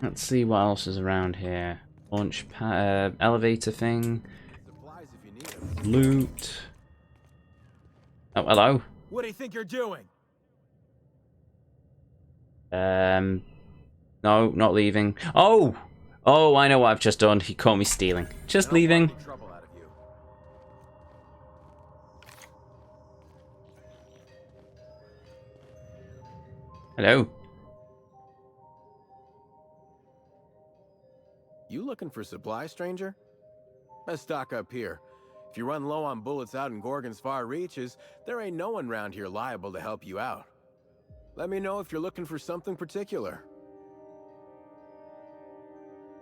Let's see what else is around here. Launch elevator thing. Supplies if you need them. Loot. Oh, hello. What do you think you're doing? No, not leaving. Oh! Oh, I know what I've just done. He caught me stealing. Just leaving. Trouble out of you. Hello. You looking for supplies, stranger? Let's stock up here. If you run low on bullets out in Gorgon's far reaches, there ain't no one around here liable to help you out. Let me know if you're looking for something particular.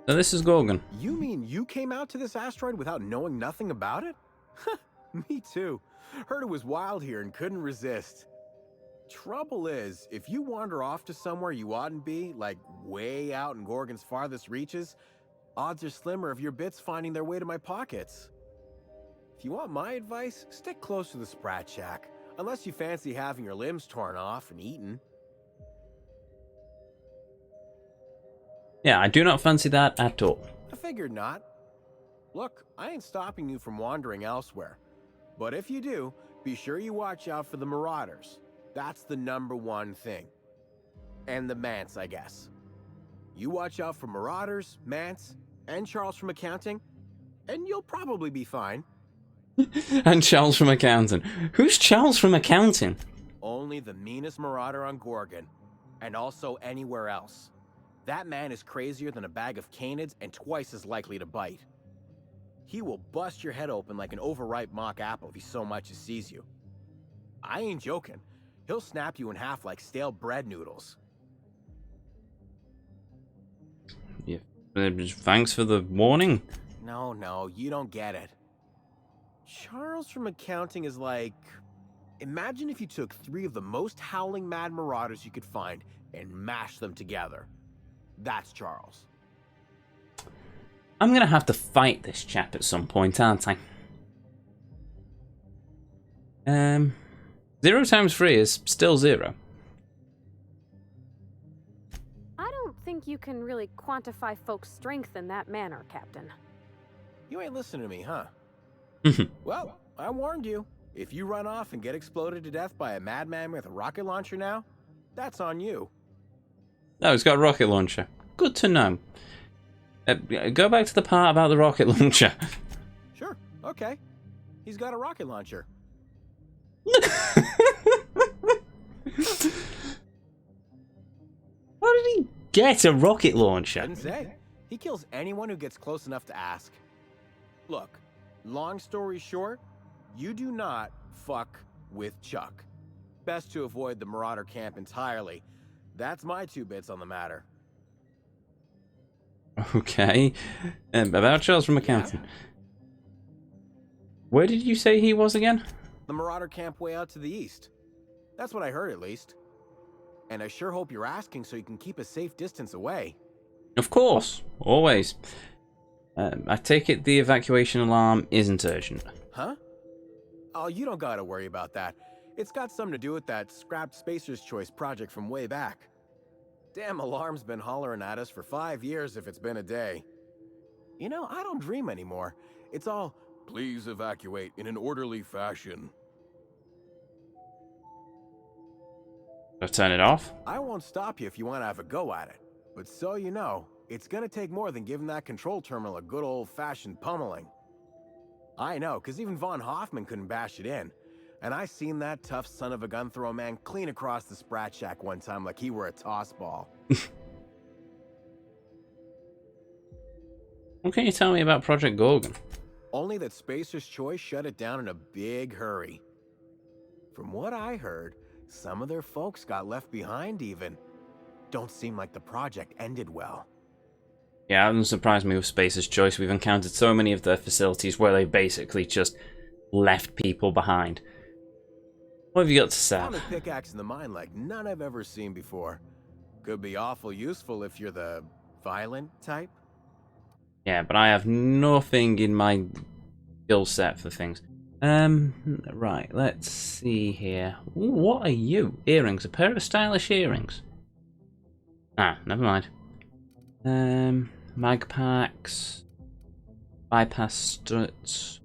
So this is Gorgon. You mean you came out to this asteroid without knowing nothing about it? Me too. Heard it was wild here and couldn't resist. Trouble is, if you wander off to somewhere you oughtn't be, like way out in Gorgon's farthest reaches, odds are slimmer of your bits finding their way to my pockets. If you want my advice, stick close to the Sprat Shack, unless you fancy having your limbs torn off and eaten. Yeah, I do not fancy that at all. I figured not. Look, I ain't stopping you from wandering elsewhere. But if you do, be sure you watch out for the Marauders. That's the #1 thing. And the Mance, I guess. You watch out for Marauders, Mance, and Charles from accounting, and you'll probably be fine. And Charles from accounting. Who's Charles from accounting? Only the meanest Marauder on Gorgon, and also anywhere else. That man is crazier than a bag of canids and twice as likely to bite. He will bust your head open like an overripe mock apple if he so much as sees you. I ain't joking. He'll snap you in half like stale bread noodles. Yeah. Thanks for the warning. No, you don't get it. Charles from accounting is like... Imagine if you took 3 of the most howling mad marauders you could find and mashed them together. That's Charles. I'm gonna have to fight this chap at some point, aren't I? 0 times 3 is still 0. I don't think you can really quantify folks' strength in that manner, Captain. You ain't listening to me, huh? Well, I warned you. If you run off and get exploded to death by a madman with a rocket launcher now, that's on you. Oh, he's got a rocket launcher. Good to know. Go back to the part about the rocket launcher. Sure, okay. He's got a rocket launcher. How did he get a rocket launcher? Didn't say. He kills anyone who gets close enough to ask. Look, long story short, you do not fuck with Chuck. Best to avoid the Marauder camp entirely. That's my 2 bits on the matter. Okay. About Charles from accounting. Yeah. Where did you say he was again? The Marauder camp way out to the east. That's what I heard, at least. And I sure hope you're asking so you can keep a safe distance away. Of course. Always. I take it the evacuation alarm isn't urgent. Huh? Oh, you don't gotta worry about that. It's got something to do with that scrapped Spacer's Choice project from way back. Damn alarm's been hollering at us for 5 years if it's been a day. You know, I don't dream anymore. It's all, please evacuate in an orderly fashion. I'll turn it off. I won't stop you if you want to have a go at it. But so you know, it's gonna take more than giving that control terminal a good old-fashioned pummeling. I know, because even Von Hoffman couldn't bash it in. And I seen that tough son of a gun throw man clean across the Sprat Shack one time like he were a toss ball. What can you tell me about Project Gorgon? Only that Spacer's Choice shut it down in a big hurry. From what I heard, some of their folks got left behind even. Don't seem like the project ended well. Yeah, it doesn't surprise me with Spacer's Choice. We've encountered so many of their facilities where they basically just left people behind. What have you got to say? Found a pickaxe in the mine like none I've ever seen before. Could be awful useful if you're the violent type. Yeah, but I have nothing in my skill set for things. Right, let's see here. Ooh, what are you? Earrings, a pair of stylish earrings. Ah, never mind. Mag packs. Bypass struts.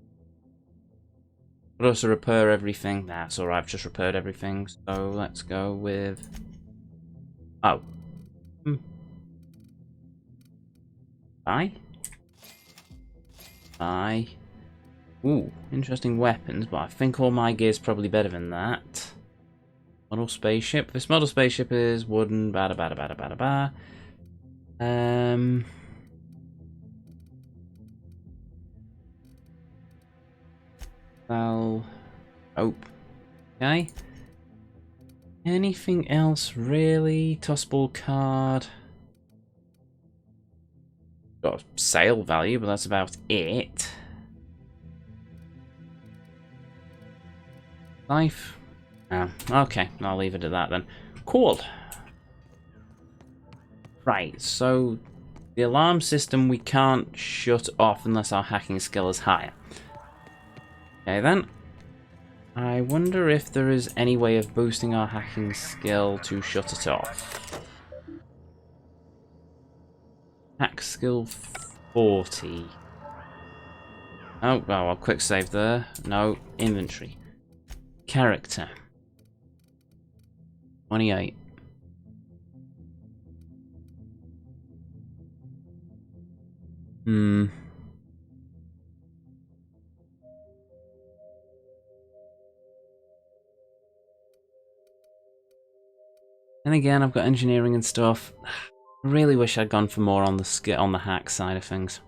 But also repair everything. That's alright, I've just repaired everything. So let's go with... Oh. Bye. Bye. Ooh, interesting weapons, but I think all my gear's probably better than that. Model spaceship. This model spaceship is wooden. Bada bada bada bada ba. Well, oh, okay. Anything else really? Tossball card. Got sale value, but that's about it. Life. Oh, okay, I'll leave it at that then. Cool. Right, so the alarm system we can't shut off unless our hacking skill is higher. Okay then. I wonder if there is any way of boosting our hacking skill to shut it off. Hack skill 40. Oh, well, I'll quick save there. No, inventory. Character. 28. And again, I've got engineering and stuff. I really wish I'd gone for more on the hack side of things.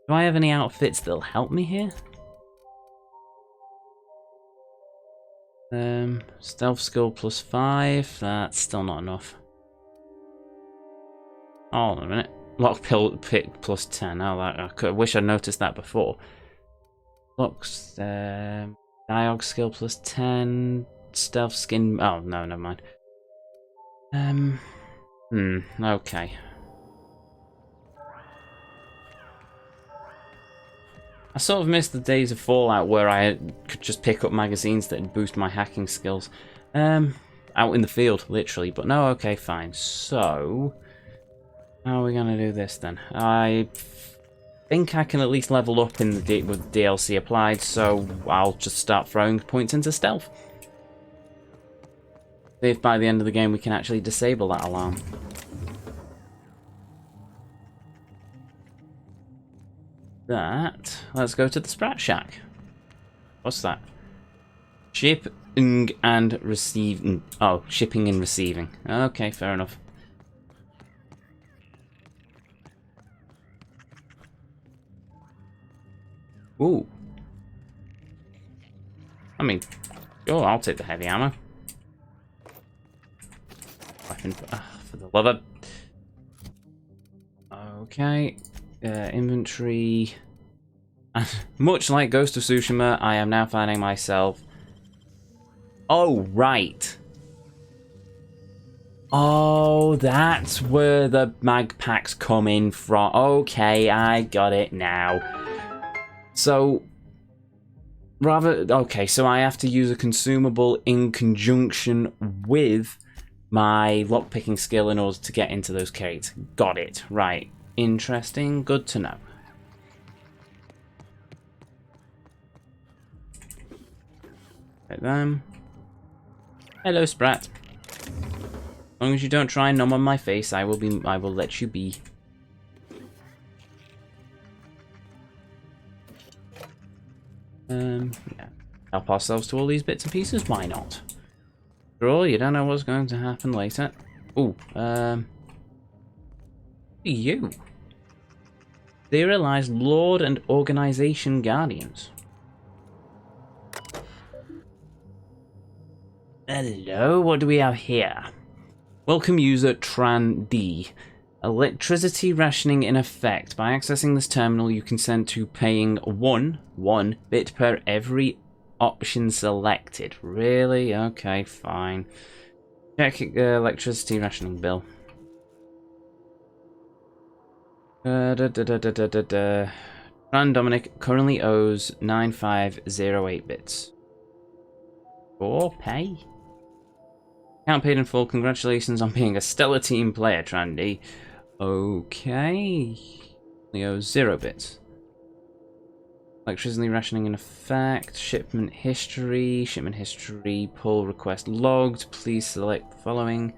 Do I have any outfits that'll help me here? Stealth skill plus 5. That's still not enough. Hold on a minute. Lockpick plus 10. Oh, I wish I'd noticed that before. Locks. Diog skill plus 10. Stealth skin. Oh no, never mind. Okay. I sort of missed the days of Fallout where I could just pick up magazines that boost my hacking skills. Out in the field, literally. But no, okay, fine. So, how are we gonna do this then? I think I can at least level up in the with DLC applied, so I'll just start throwing points into stealth. See if by the end of the game we can actually disable that alarm. Let's go to the Sprat Shack. What's that? Shipping and receiving. Oh, shipping and receiving. Okay, fair enough. Ooh. I mean, sure, I'll take the heavy ammo. Weapon for the love of... Okay. Inventory. Much like Ghost of Tsushima, I am now finding myself... Oh, right. Oh, that's where the mag packs come in from. Okay, I got it now. So... Okay, so I have to use a consumable in conjunction with my lockpicking skill in order to get into those crates. Got it. Right. Interesting. Good to know. Right then. Hello, Sprat. As long as you don't try and numb on my face, I will let you be. Yeah. Help ourselves to all these bits and pieces. Why not? After all, you don't know what's going to happen later. Ooh. You. Serialized Lord and Organization Guardians. Hello, what do we have here? Welcome user Tran D. Electricity rationing in effect. By accessing this terminal, you consent to paying one bit per every option selected. Really? Okay, fine. Check electricity rationing bill. Tran Dominic currently owes 9508 bits. For pay? Account paid in full. Congratulations on being a stellar team player, Trandy. Okay. Leo, 0 bits. Electricity rationing in effect. Shipment history. Shipment history. Pull request logged. Please select the following.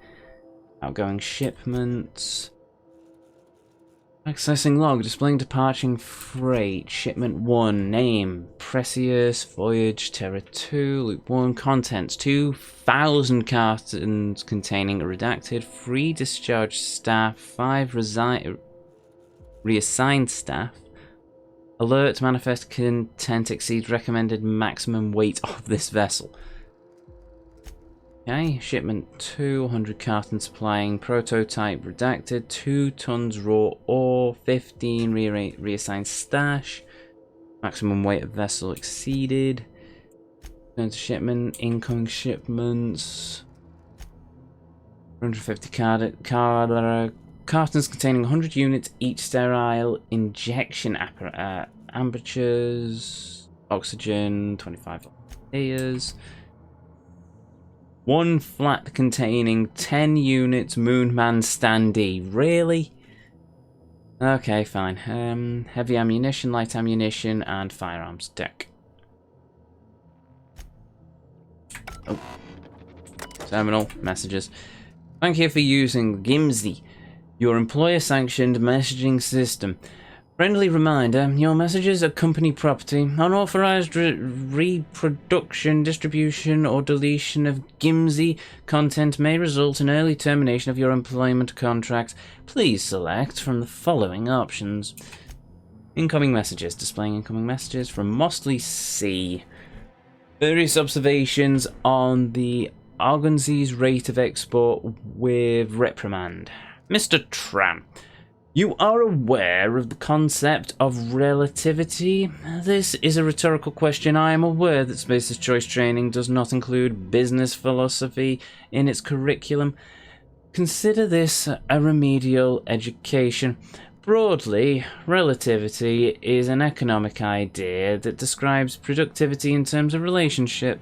Outgoing shipments. Accessing log, displaying departing freight, shipment 1, name, Precious, Voyage, Terra 2, Loop 1, contents, 2,000 cartons containing redacted, free discharge staff, 5 reassigned staff, alert, manifest content exceeds recommended maximum weight of this vessel. Okay, shipment 2, 100 cartons supplying prototype redacted, 2 tons raw ore, 15 reassigned stash, maximum weight of vessel exceeded, turn to shipment, incoming shipments, 150 cartons containing 100 units, each sterile injection apertures, oxygen, 25 layers. 1 flat containing 10 units Moonman standee. Really? Okay, fine. Heavy ammunition, light ammunition, and firearms deck. Oh. Terminal messages. Thank you for using Gimsy, your employer-sanctioned messaging system. Friendly reminder, your messages are company property. Unauthorized reproduction, distribution, or deletion of Gimsy content may result in early termination of your employment contract. Please select from the following options. Incoming messages. Displaying incoming messages from Mostley C. Various observations on the Argonzi's rate of export with reprimand. Mr. Tran. You are aware of the concept of relativity? This is a rhetorical question. I am aware that Spacer's Choice training does not include business philosophy in its curriculum. Consider this a remedial education. Broadly, relativity is an economic idea that describes productivity in terms of relationship.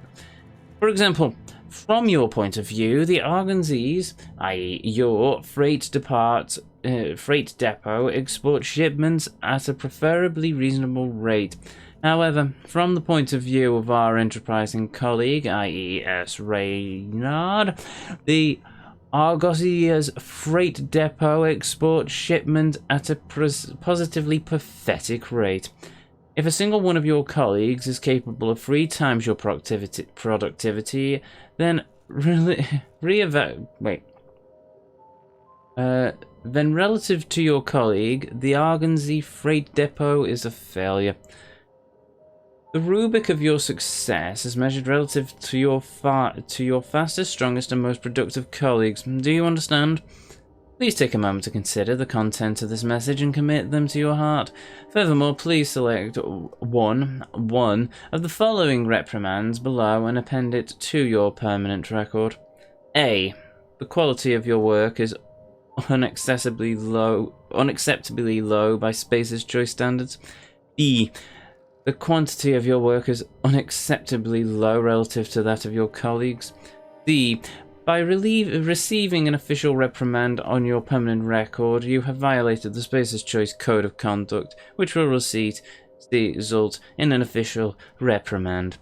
For example, from your point of view, the Argonzis, i.e. your freight depot, export shipments at a preferably reasonable rate. However, from the point of view of our enterprising colleague, i.e. S. Reynard, the Argosia's freight depot exports shipment at a positively pathetic rate. If a single one of your colleagues is capable of 3 times your productivity, then then relative to your colleague, the Argonsy freight depot is a failure. The rubric of your success is measured relative to your fastest, strongest, and most productive colleagues. Do you understand? Please take a moment to consider the content of this message and commit them to your heart. Furthermore, please select one of the following reprimands below and append it to your permanent record. A. The quality of your work is unacceptably low by Spacer's Choice standards. B. The quantity of your work is unacceptably low relative to that of your colleagues. C. By receiving an official reprimand on your permanent record, you have violated the Spacer's Choice Code of Conduct, which will result in an official reprimand.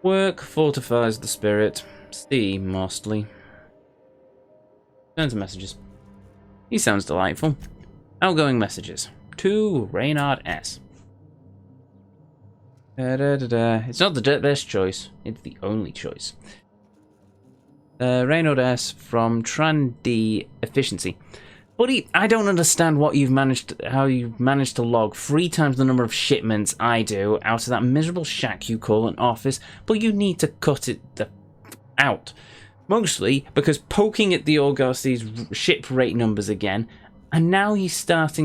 Work fortifies the spirit. C. Mostly. Turn to messages. He sounds delightful. Outgoing messages. To Reynard S. It's not the best choice, it's the only choice. Reynard S. from Tran D Efficiency. Buddy, I don't understand how you've managed to log 3 times the number of shipments I do out of that miserable shack you call an office, but you need to cut it out. Mostly because poking at the Argosi's ship rate numbers again, and now he's started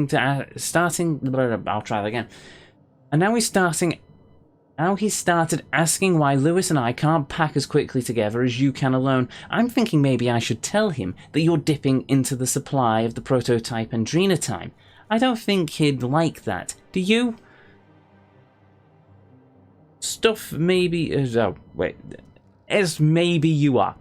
asking why Lewis and I can't pack as quickly together as you can alone. I'm thinking maybe I should tell him that you're dipping into the supply of the prototype Andrina time. I don't think he'd like that. Do you? Stuff maybe... oh, wait. as maybe you are.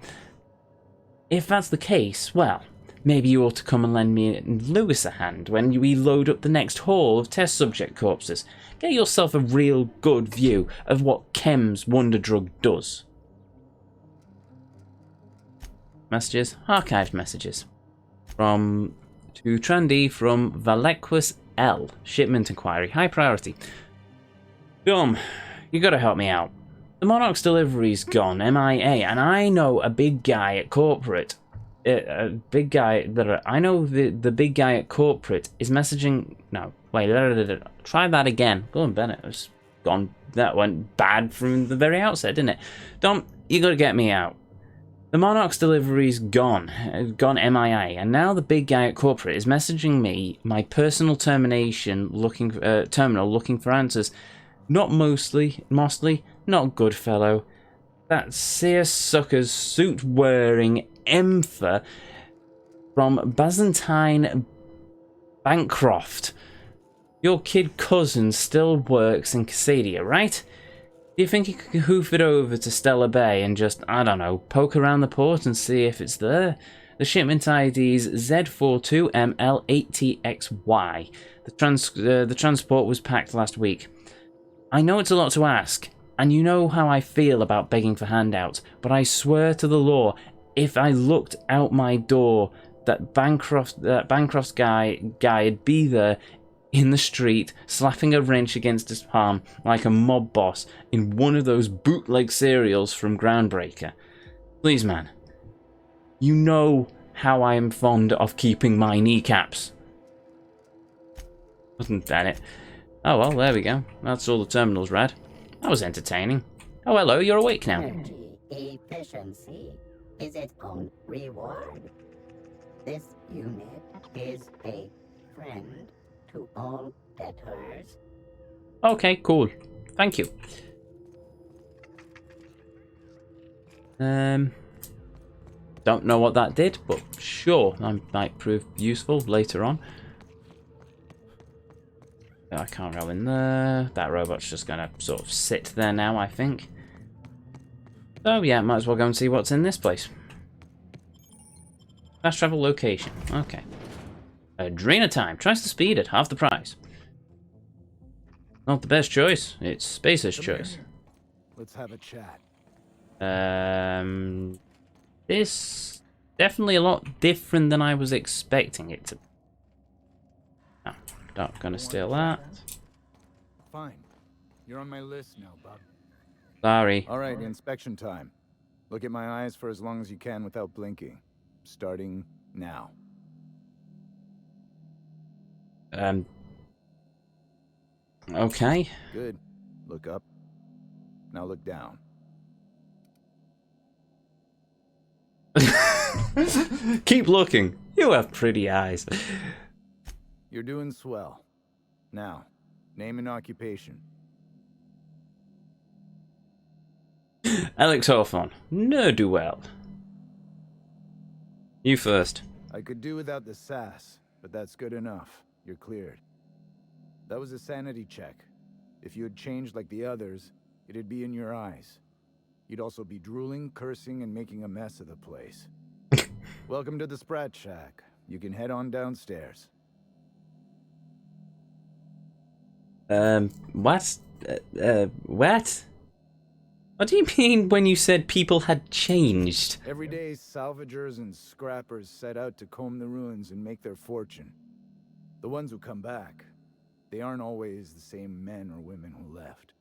If that's the case, well, maybe you ought to come and lend me and Lewis a hand when we load up the next haul of test subject corpses. Get yourself a real good view of what Chem's wonder drug does. Messages, archived messages. To Trendy from Valequus L. Shipment inquiry, high priority. Gum, you gotta help me out. The Monarch's delivery's gone, MIA, and I know a big guy at corporate. The big guy at corporate is messaging. No, wait, try that again. Go on, Bennett. It's gone. That went bad from the very outset, didn't it? Dom, you gotta get me out. The Monarch's delivery's gone MIA, and now the big guy at corporate is messaging me my personal terminal looking for answers. Not Mosley, not Goodfellow. That seersucker's suit-wearing Empher from Byzantine Bancroft. Your kid cousin still works in Cascadia, right? Do you think you could hoof it over to Stella Bay and just, I don't know, poke around the port and see if it's there? The shipment ID is Z42ML8TXY. The transport was packed last week. I know it's a lot to ask, and you know how I feel about begging for handouts, but I swear to the law, if I looked out my door, that Bancroft's guy'd be there in the street, slapping a wrench against his palm like a mob boss in one of those bootleg serials from Groundbreaker. Please, man. You know how I am fond of keeping my kneecaps. Wasn't that it? Oh well, there we go. That's all the terminals read. That was entertaining. Oh hello, you're awake now. Energy efficiency is its own reward. This unit is a friend to all debtors. Okay, cool. Thank you. Don't know what that did, but sure, that might prove useful later on. I can't go in there. That robot's just gonna sort of sit there now, I think. So yeah, might as well go and see what's in this place. Fast travel location. Okay. Adrena time. Tries to speed at half the price. Not the best choice. It's Spacer's choice. Let's have a chat. This definitely a lot different than I was expecting it to. No, not gonna steal that. Fine. You're on my list now, bub. Sorry. All right, inspection time. Look at my eyes for as long as you can without blinking. Starting now. Okay. Good. Look up. Now look down. Keep looking. You have pretty eyes. You're doing swell. Now, name and occupation. Alex Hawthorne. Ne'er-do-well. You first. I could do without the sass, but that's good enough. You're cleared. That was a sanity check. If you had changed like the others, it'd be in your eyes. You'd also be drooling, cursing, and making a mess of the place. Welcome to the Sprat Shack. You can head on downstairs. What? What? What do you mean when you said people had changed? Every day, salvagers and scrappers set out to comb the ruins and make their fortune. The ones who come back, they aren't always the same men or women who left.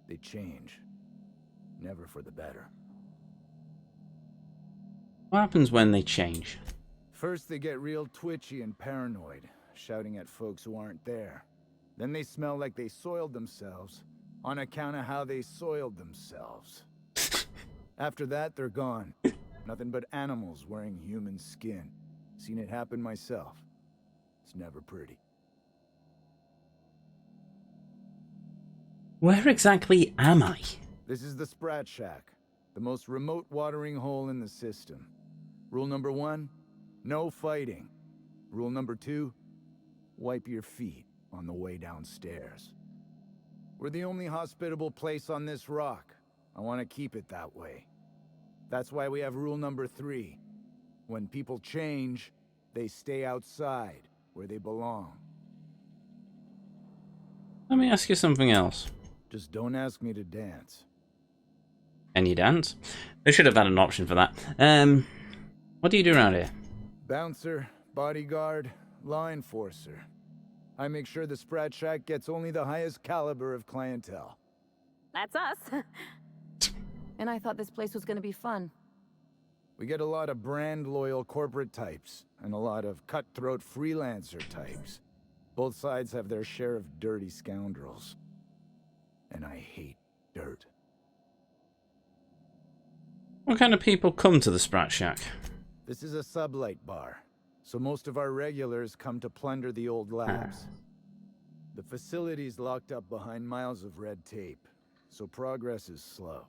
They change. Never for the better. What happens when they change? First, they get real twitchy and paranoid, shouting at folks who aren't there. Then they smell like they soiled themselves, on account of how they soiled themselves. After that, they're gone. Nothing but animals wearing human skin. Seen it happen myself. It's never pretty. Where exactly am I? This is the Sprat Shack, the most remote watering hole in the system. Rule number 1, no fighting. Rule number 2, wipe your feet on the way downstairs. We're the only hospitable place on this rock. I want to keep it that way. That's why we have rule number 3. When people change, they stay outside, where they belong. Let me ask you something else. Just don't ask me to dance. Can you dance? They should have had an option for that. What do you do around here? Bouncer, bodyguard, law enforcer. I make sure the Sprat Shack gets only the highest caliber of clientele. That's us. And I thought this place was gonna be fun. We get a lot of brand-loyal corporate types, and a lot of cutthroat freelancer types. Both sides have their share of dirty scoundrels. And I hate dirt. What kind of people come to the Sprat Shack? This is a sublight bar, so most of our regulars come to plunder the old labs. The facility's locked up behind miles of red tape, so progress is slow.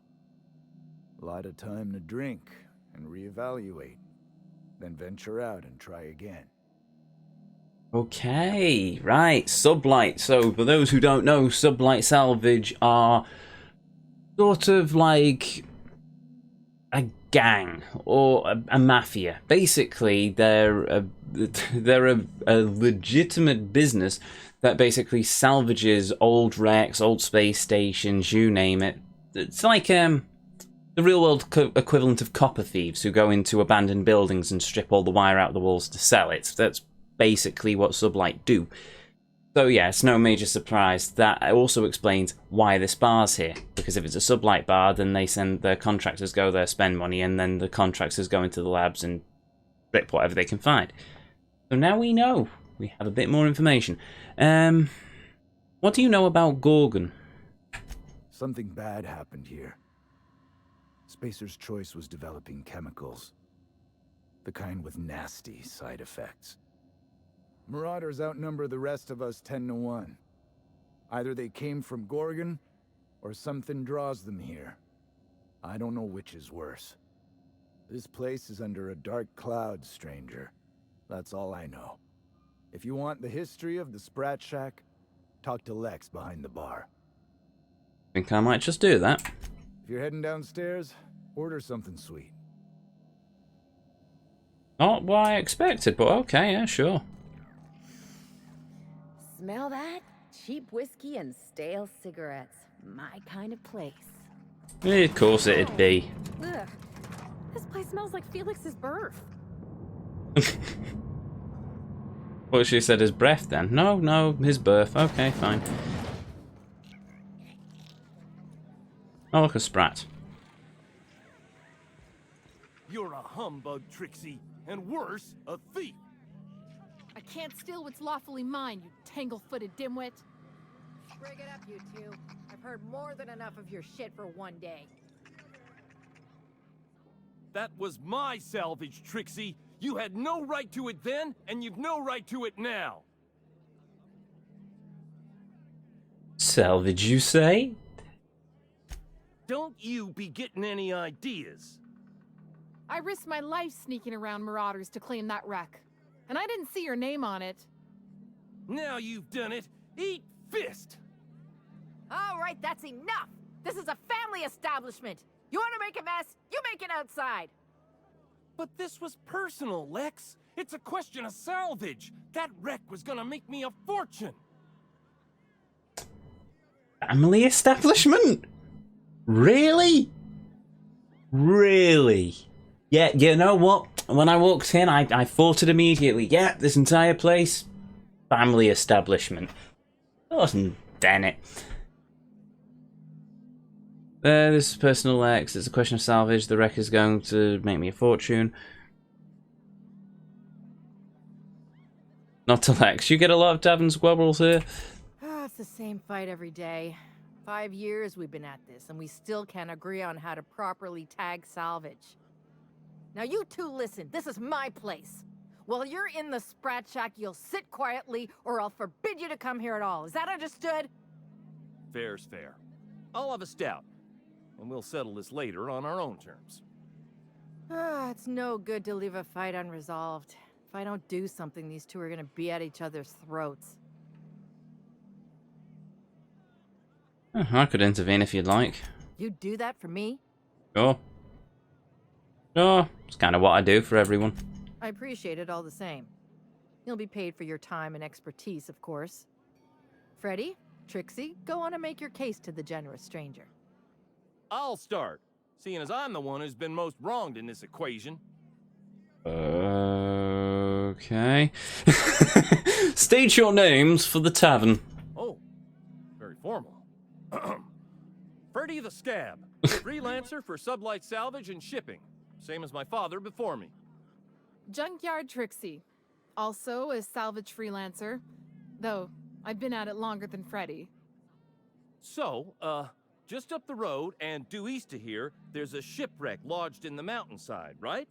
A lot of time to drink and reevaluate, then venture out and try again. Okay, right, Sublight. So, for those who don't know, Sublight Salvage are sort of like a gang or a mafia. Basically, they're a legitimate business that basically salvages old wrecks, old space stations, you name it. It's like the real world equivalent of copper thieves who go into abandoned buildings and strip all the wire out of the walls to sell it. That's basically what Sublight do. So yeah, it's no major surprise. That also explains why this bar's here. Because if it's a Sublight bar, then they send their contractors go there, spend money, and then the contractors go into the labs and rip whatever they can find. So now we know. We have a bit more information. What do you know about Gorgon? Something bad happened here. Spacer's Choice was developing chemicals. The kind with nasty side effects. Marauders outnumber the rest of us 10-1. Either they came from Gorgon, or something draws them here. I don't know which is worse. This place is under a dark cloud, stranger. That's all I know. If you want the history of the Sprat Shack, talk to Lex behind the bar. Think I might just do that. If you're heading downstairs, order something sweet. Not what I expected, but okay, yeah, sure. Smell that? Cheap whiskey and stale cigarettes. My kind of place. Of course it'd be. Ugh. This place smells like Felix's birth. What she said, his breath then? No, his birth. Okay, fine. Oh, look, a Sprat. You're a humbug, Trixie, and worse, a thief. I can't steal what's lawfully mine, you tangle-footed dimwit. Bring it up, you two. I've heard more than enough of your shit for one day. That was my salvage, Trixie. You had no right to it then, and you've no right to it now. Salvage, you say? Don't you be getting any ideas. I risked my life sneaking around Marauders to claim that wreck. And I didn't see your name on it. Now you've done it. Eat fist! All right, that's enough! This is a family establishment! You want to make a mess? You make it outside! But this was personal, Lex. It's a question of salvage. That wreck was gonna make me a fortune. Family establishment? Really? Really? Yeah, you know what? When I walked in, I thought it immediately. Yeah, this entire place, family establishment. Oh, damn it. This is personal Lex. It's a question of salvage. The wreck is going to make me a fortune. Not to Lex. You get a lot of tavern squabbles here. It's the same fight every day. 5 years we've been at this, and we still can't agree on how to properly tag salvage. Now you two listen, this is my place. While you're in the Sprat Shack, you'll sit quietly, or I'll forbid you to come here at all. Is that understood? Fair's fair. I'll have a stout, and we'll settle this later on our own terms. It's no good to leave a fight unresolved. If I don't do something, these two are gonna be at each other's throats. I could intervene if you'd like. You'd do that for me? Sure. Oh, it's kind of what I do for everyone. I appreciate it all the same. You'll be paid for your time and expertise, of course. Freddy, Trixie, go on and make your case to the generous stranger. I'll start, seeing as I'm the one who's been most wronged in this equation. Okay. State your names for the tavern. Oh, very formal. Freddy the Scab, freelancer for sublight salvage and shipping, same as my father before me. Junkyard Trixie, also a salvage freelancer, though I've been at it longer than Freddy. So, just up the road and due east of here, there's a shipwreck lodged in the mountainside, right?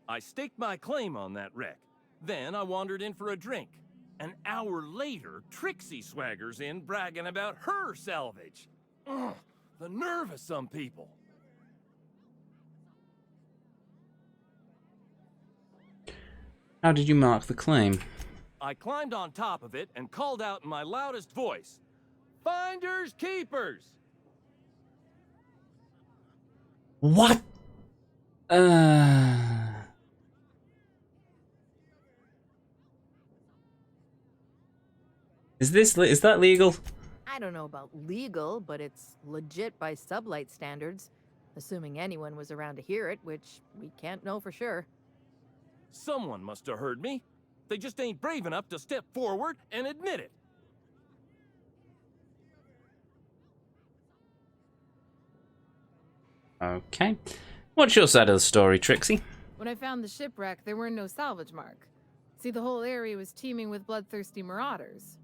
I staked my claim on that wreck. Then I wandered in for a drink. An hour later, Trixie swaggers in bragging about her salvage. Ugh, the nerve of some people. How did you mark the claim? I climbed on top of it and called out in my loudest voice, "Finders keepers!" What? Is that legal? I don't know about legal, but it's legit by sublight standards. Assuming anyone was around to hear it, which we can't know for sure. Someone must have heard me. They just ain't brave enough to step forward and admit it. Okay. What's your side of the story, Trixie? When I found the shipwreck, there were no salvage mark. See, the whole area was teeming with bloodthirsty marauders.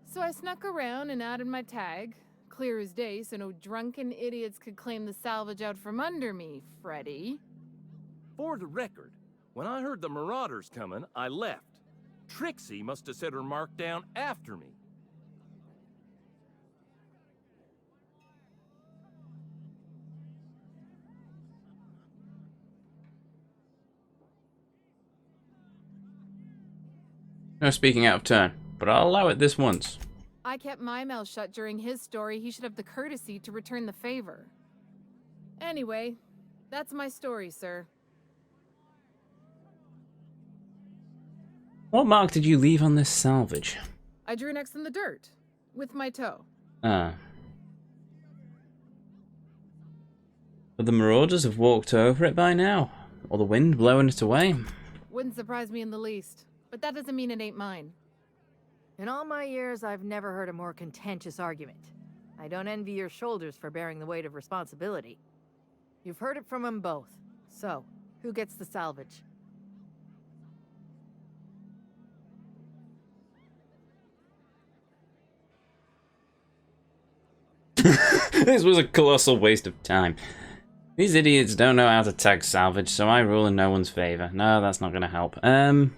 So I snuck around and added my tag, clear as day, so no drunken idiots could claim the salvage out from under me, Freddy. For the record, when I heard the marauders coming, I left. Trixie must have set her mark down after me. No speaking out of turn, but I'll allow it this once. I kept my mouth shut during his story. He should have the courtesy to return the favor. Anyway, that's my story, sir. What mark did you leave on this salvage? I drew an X in the dirt, with my toe. Ah. But the marauders have walked over it by now, or the wind blowing it away. Wouldn't surprise me in the least, but that doesn't mean it ain't mine. In all my years, I've never heard a more contentious argument. I don't envy your shoulders for bearing the weight of responsibility. You've heard it from them both. So, who gets the salvage? This was a colossal waste of time. These idiots don't know how to tag salvage, so I rule in no one's favor. No, that's not going to help. I'm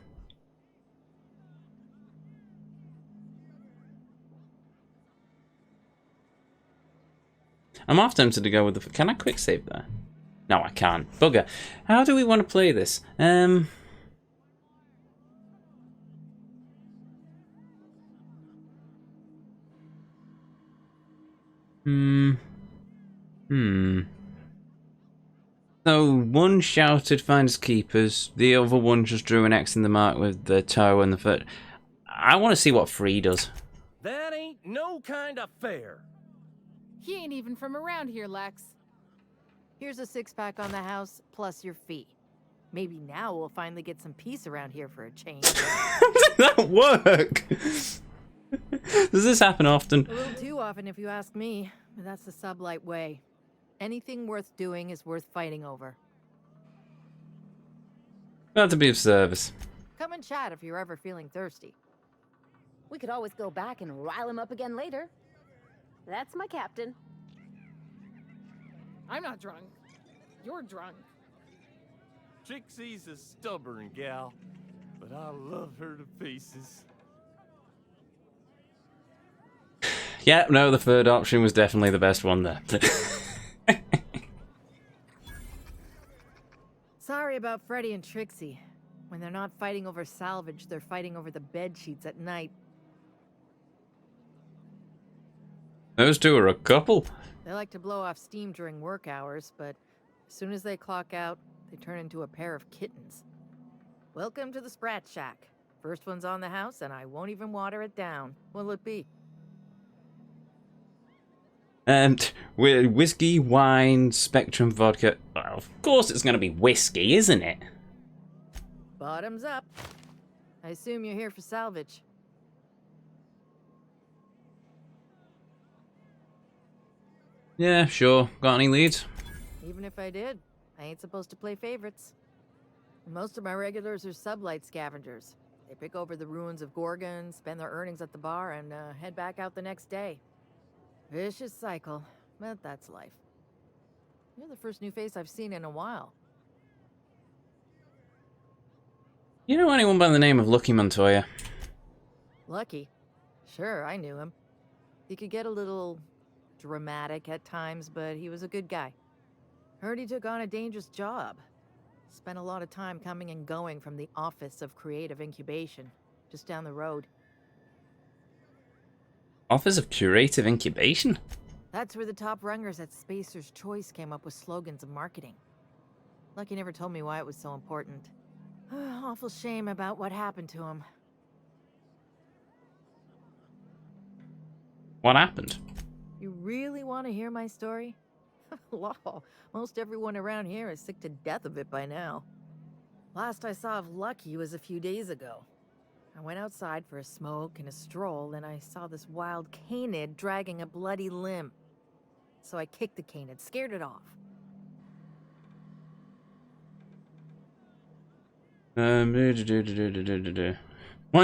half tempted to go with the... Can I quick save there? No, I can't. Bugger. How do we want to play this? So, one shouted finders keepers, the other one just drew an X in the mark with the toe and the foot. I want to see what Free does. That ain't no kind of fair. He ain't even from around here, Lex. Here's a six-pack on the house, plus your fee. Maybe now we'll finally get some peace around here for a change. How did that work? Does this happen often? A little too often, if you ask me. But that's the sublight way. Anything worth doing is worth fighting over. Glad to be of service. Come and chat if you're ever feeling thirsty. We could always go back and rile him up again later. That's my captain. I'm not drunk. You're drunk. Trixie's a stubborn gal, but I love her to pieces. Yeah, no, the third option was definitely the best one there. Sorry about Freddy and Trixie. When they're not fighting over salvage, they're fighting over the bed sheets at night. Those two are a couple. They like to blow off steam during work hours, but As soon as they clock out, they turn into a pair of kittens. Welcome to the Sprat Shack. First one's on the house, and I won't even water it down. What'll it be? Whiskey, wine, Spectrum, vodka. Well, of course it's going to be whiskey, isn't it? Bottoms up. I assume you're here for salvage. Yeah, sure. Got any leads? Even if I did, I ain't supposed to play favorites. Most of my regulars are sublight scavengers. They pick over the ruins of Gorgon, spend their earnings at the bar, and head back out the next day. Vicious cycle, but that's life. You're the first new face I've seen in a while. You know anyone by the name of Lucky Montoya? Lucky? Sure, I knew him. He could get a little dramatic at times, but he was a good guy. Heard he took on a dangerous job. Spent a lot of time coming and going from the Office of Creative Incubation, just down the road. Office of Curative Incubation? That's where the top rungers at Spacer's Choice came up with slogans of marketing. Lucky never told me why it was so important. Awful shame about what happened to him. What happened? You really want to hear my story? Law, most everyone around here is sick to death of it by now. Last I saw of Lucky was a few days ago. I went outside for a smoke and a stroll, and I saw this wild canid dragging a bloody limb. So I kicked the canid, scared it off. Why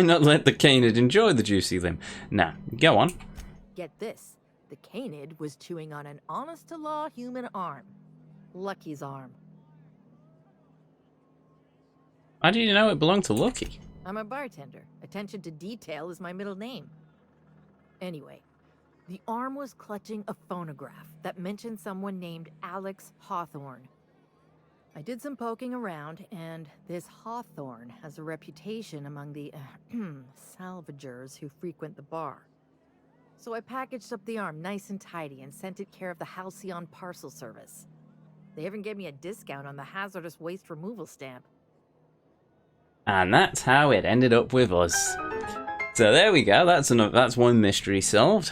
not let the canid enjoy the juicy limb? Now, go on. Get this. The canid was chewing on an honest-to-law human arm. Lucky's arm. How do you know it belonged to Lucky? I'm a bartender. Attention to detail is my middle name. Anyway, the arm was clutching a phonograph that mentioned someone named Alex Hawthorne. I did some poking around, and this Hawthorne has a reputation among the salvagers who frequent the bar. So I packaged up the arm nice and tidy and sent it care of the Halcyon Parcel Service. They even gave me a discount on the hazardous waste removal stamp. And that's how it ended up with us. So there we go, that's one mystery solved.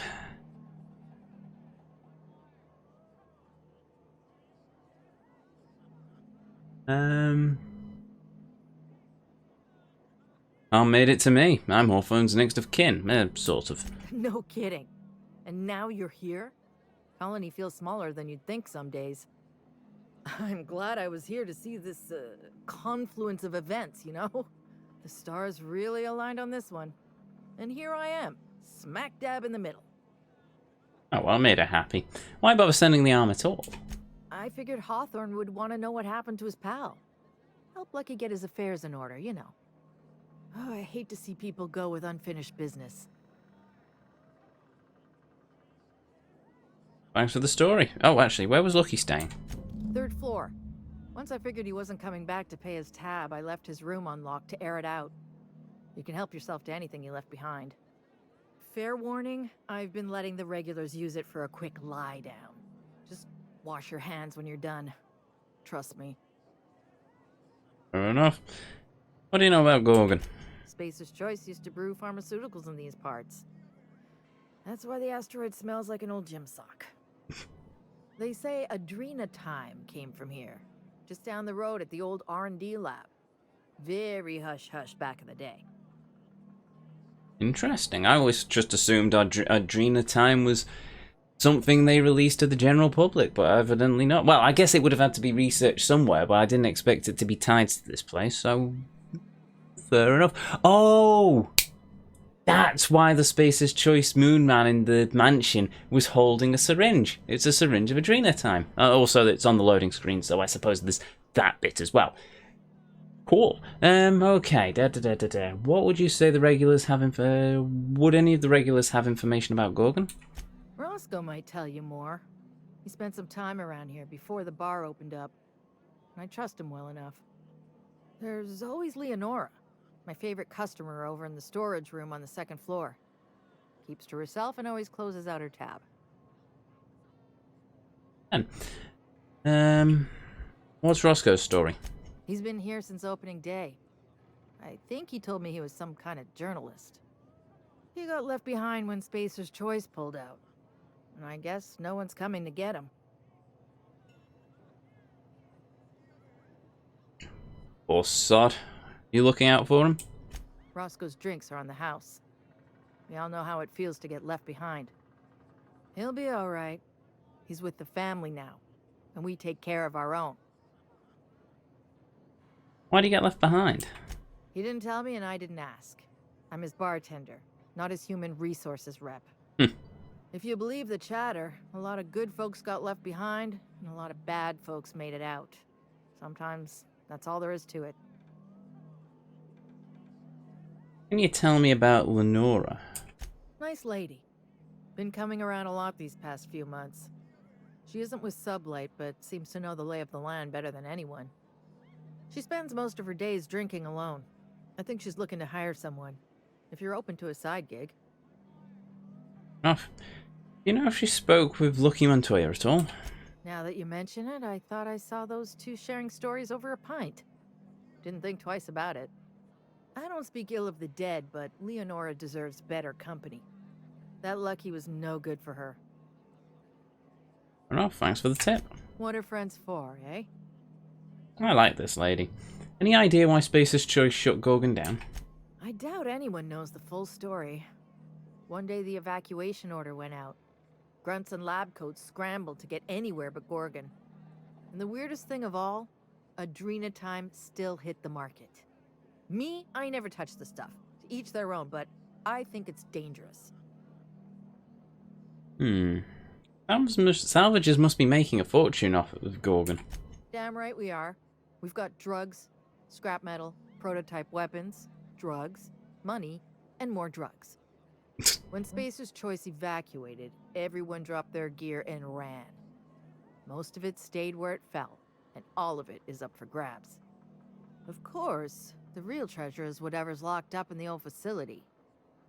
Made it to me. I'm Hawthorne's next of kin, sort of. No kidding. And now you're here? Colony feels smaller than you'd think some days. I'm glad I was here to see this confluence of events, you know? The stars really aligned on this one. And here I am, smack dab in the middle. Oh, well, I made her happy. Why bother sending the arm at all? I figured Hawthorne would want to know what happened to his pal. Help Lucky get his affairs in order, you know. Oh, I hate to see people go with unfinished business. Thanks for the story. Oh, actually, where was Lucky staying? 3rd floor. Once I figured he wasn't coming back to pay his tab, I left his room unlocked to air it out. You can help yourself to anything you left behind. Fair warning, I've been letting the regulars use it for a quick lie down. Just wash your hands when you're done. Trust me. Fair enough. What do you know about Gorgon? Spacer's Choice used to brew pharmaceuticals in these parts. That's why the asteroid smells like an old gym sock. They say Adrenatime came from here, just down the road at the old R&D lab. Very hush-hush back in the day. Interesting. I always just assumed Adrenatime was something they released to the general public, but evidently not. Well, I guess it would have had to be researched somewhere, but I didn't expect it to be tied to this place, so fair enough. Oh! That's why the Spacer's Choice Moon Man in the mansion was holding a syringe. It's a syringe of Adrenatime. Also, it's on the loading screen, so I suppose there's that bit as well. Cool. Okay. What would you say the regulars have would any of the regulars have information about Gorgon? Roscoe might tell you more. He spent some time around here before the bar opened up. And I trust him well enough. There's always Leonora, my favorite customer over in the storage room on the 2nd floor. Keeps to herself and always closes out her tab. What's Roscoe's story? He's been here since opening day. I think he told me he was some kind of journalist. He got left behind when Spacer's Choice pulled out. And I guess no one's coming to get him. Poor sod. You looking out for him? Roscoe's drinks are on the house. We all know how it feels to get left behind. He'll be all right. He's with the family now, and we take care of our own. Why'd he get left behind? He didn't tell me, and I didn't ask. I'm his bartender, not his human resources rep. If you believe the chatter, a lot of good folks got left behind, and a lot of bad folks made it out. Sometimes that's all there is to it. Can you tell me about Lenora? Nice lady. Been coming around a lot these past few months. She isn't with Sublight, but seems to know the lay of the land better than anyone. She spends most of her days drinking alone. I think she's looking to hire someone. If you're open to a side gig. Oh, you know if she spoke with Lucky Montoya at all? Now that you mention it, I thought I saw those two sharing stories over a pint. Didn't think twice about it. I don't speak ill of the dead, but Leonora deserves better company. That Lucky was no good for her. Well, thanks for the tip. What are friends for, eh? I like this lady. Any idea why Spacer's Choice shut Gorgon down? I doubt anyone knows the full story. One day the evacuation order went out. Grunts and lab coats scrambled to get anywhere but Gorgon. And the weirdest thing of all, Adrenatime still hit the market. Me, I never touch the stuff. To each their own, but I think it's dangerous. Salvagers must be making a fortune off of Gorgon. Damn right we are. We've got drugs, scrap metal, prototype weapons, drugs, money, and more drugs. When Spacer's Choice evacuated, everyone dropped their gear and ran. Most of it stayed where it fell, and all of it is up for grabs. Of course, the real treasure is whatever's locked up in the old facility.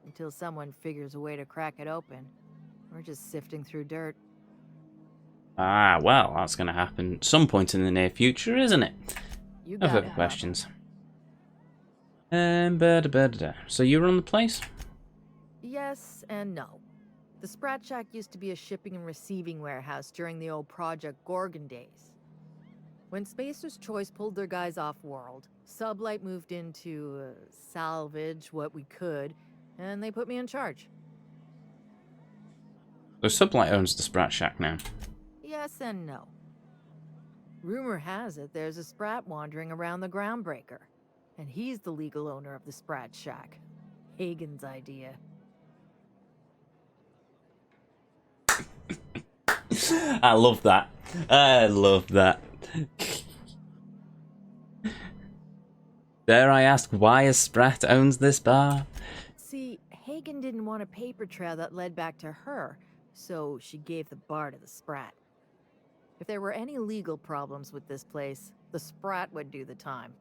Until someone figures a way to crack it open, we're just sifting through dirt. Ah, well, that's going to happen some point in the near future, isn't it? You No got further it. questions. So you run the place? Yes and no. The Sprat Shack used to be a shipping and receiving warehouse during the old Project Gorgon days. When Spacer's Choice pulled their guys off-world, Sublight moved in to salvage what we could, and they put me in charge. So Sublight owns the Sprat Shack now. Yes and no. Rumor has it there's a Sprat wandering around the Groundbreaker, and he's the legal owner of the Sprat Shack. Hagen's idea. I love that. I love that. Dare I ask why a Sprat owns this bar? See, Hagen didn't want a paper trail that led back to her, so she gave the bar to the Sprat. If there were any legal problems with this place, the Sprat would do the time.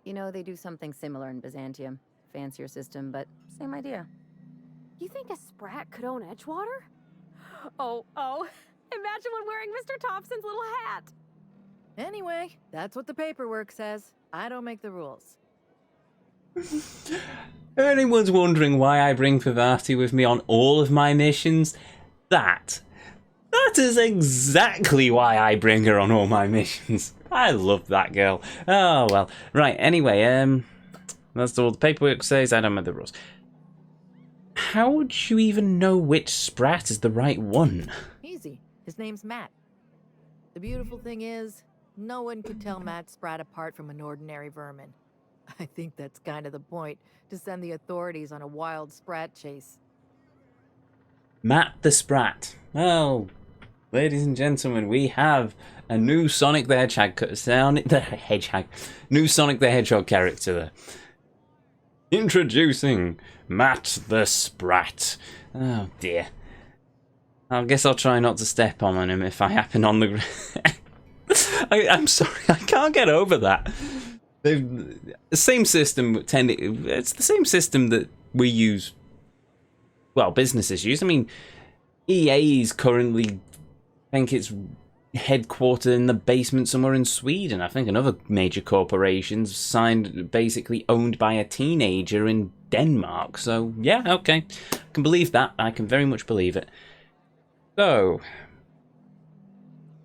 You know, they do something similar in Byzantium. Fancier system, but same idea. You think a Sprat could own Edgewater? Oh. Imagine one wearing Mr. Thompson's little hat. Anyway, that's what the paperwork says. I don't make the rules. If anyone's wondering why I bring Vivati with me on all of my missions, that is exactly why I bring her on all my missions. I love that girl. Oh, well. Right, anyway, that's all the paperwork says. I don't know the rules. How would you even know which Sprat is the right one? Easy. His name's Matt. The beautiful thing is, no one could tell Matt Sprat apart from an ordinary vermin. I think that's kind of the point, to send the authorities on a wild Sprat chase. Matt the Sprat. Well, ladies and gentlemen, we have a new Sonic the Hedgehog. New Sonic the Hedgehog character there. Introducing Matt the Sprat. Oh dear. I guess I'll try not to step on him if I happen on the I'm sorry, I can't get over that. The same system it's the same system that we use, well, businesses use. I mean, EA's currently, I think it's headquartered in the basement somewhere in Sweden. I think another major corporation's signed, basically owned by a teenager in Denmark. So, yeah, okay. I can believe that. I can very much believe it. So,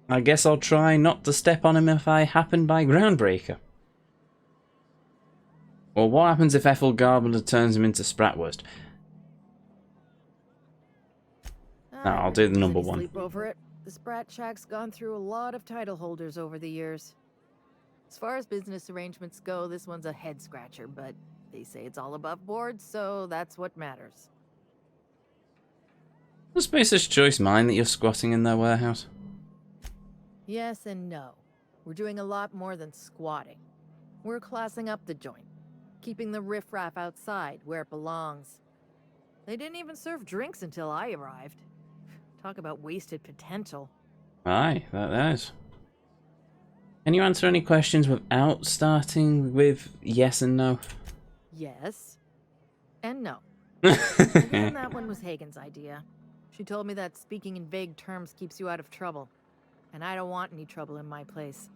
I guess I'll try not to step on him if I happen by Groundbreaker. Or what happens if Ethel Garbender turns him into Spratwurst? No, I'll do the number one. Sleep over it. The Sprat Shack's gone through a lot of title holders over the years. As far as business arrangements go, this one's a head scratcher, but they say it's all above board, so that's what matters. Does Spacer's Choice mind that you're squatting in their warehouse? Yes and no. We're doing a lot more than squatting. We're classing up the joint, keeping the riffraff outside where it belongs. They didn't even serve drinks until I arrived. Talk about wasted potential. Aye, that is. Can you answer any questions without starting with yes and no? Yes. And no. And that one was Hagen's idea. She told me that speaking in vague terms keeps you out of trouble. And I don't want any trouble in my place.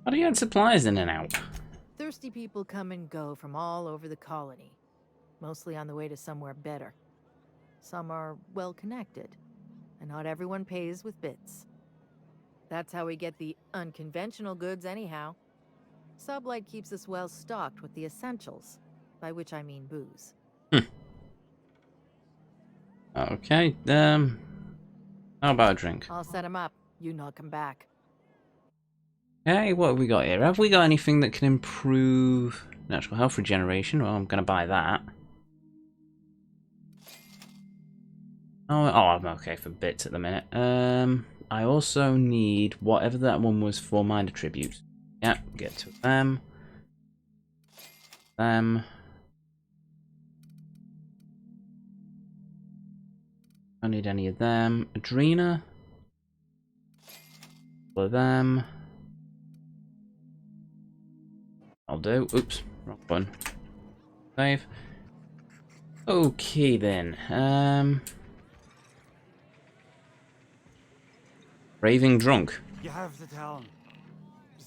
How do you get supplies in and out? Thirsty people come and go from all over the colony. Mostly on the way to somewhere better. Some are well connected. And not everyone pays with bits. That's how we get the unconventional goods anyhow. Sublight keeps us well stocked with the essentials. By which I mean booze. Okay, how about a drink? I'll set him up. You knock him back. Hey, what have we got here? Have we got anything that can improve natural health regeneration? Well, I'm going to buy that. Oh, I'm okay for bits at the minute. I also need whatever that one was for mind attributes. Yeah, get to them. I don't need any of them. Adrena. For them. I'll do. Oops, wrong one. Save. Okay then. Raving drunk. You have to tell him.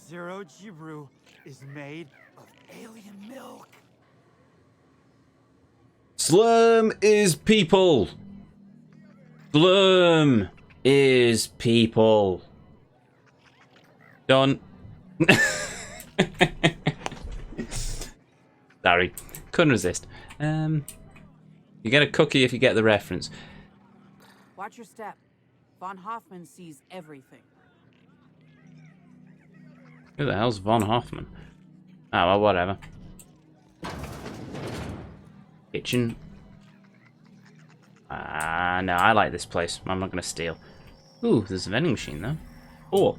Zero G brew is made of alien milk. Slurm is people. Slurm is people. Done. Sorry, couldn't resist. You get a cookie if you get the reference. Watch your step. Von Hoffman sees everything. Who the hell's Von Hoffman? Oh, well, whatever. Kitchen. No, I like this place. I'm not going to steal. Ooh, there's a vending machine though. Cool.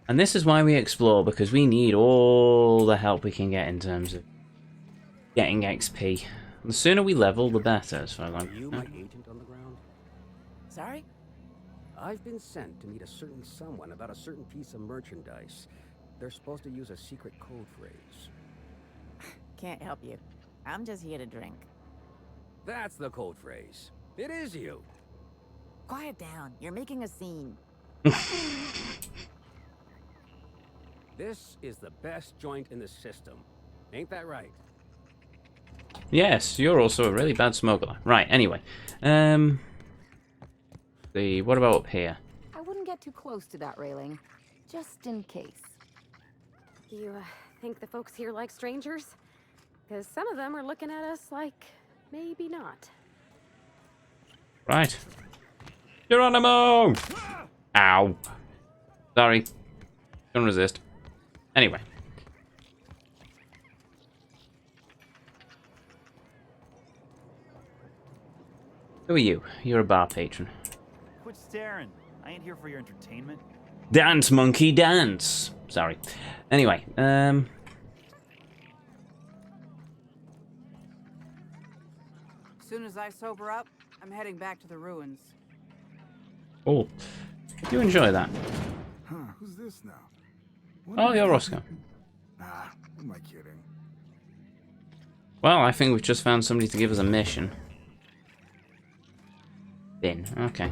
And this is why we explore, because we need all the help we can get in terms of getting XP. The sooner we level, the better, as far as I'm concerned. Are you my agent on the ground? Sorry? I've been sent to meet a certain someone about a certain piece of merchandise. They're supposed to use a secret code phrase. Can't help you. I'm just here to drink. That's the code phrase. It is you. Quiet down. You're making a scene. This is the best joint in the system. Ain't that right? Yes, you're also a really bad smuggler. Right, anyway. What about up here? I wouldn't get too close to that railing, just in case. Do you think the folks here like strangers? Because some of them are looking at us like maybe not. Right. Geronimo! Ow. Sorry. Don't resist. Anyway. Who are you? You're a bar patron. Quit staring. I ain't here for your entertainment. Dance, monkey, dance! Sorry. Anyway, Soon as I sober up, I'm heading back to the ruins. Oh. You enjoy that. Huh, who's this now? Oh, you're Roscoe. Nah, who am I kidding? Well, I think we've just found somebody to give us a mission. Bin. Okay.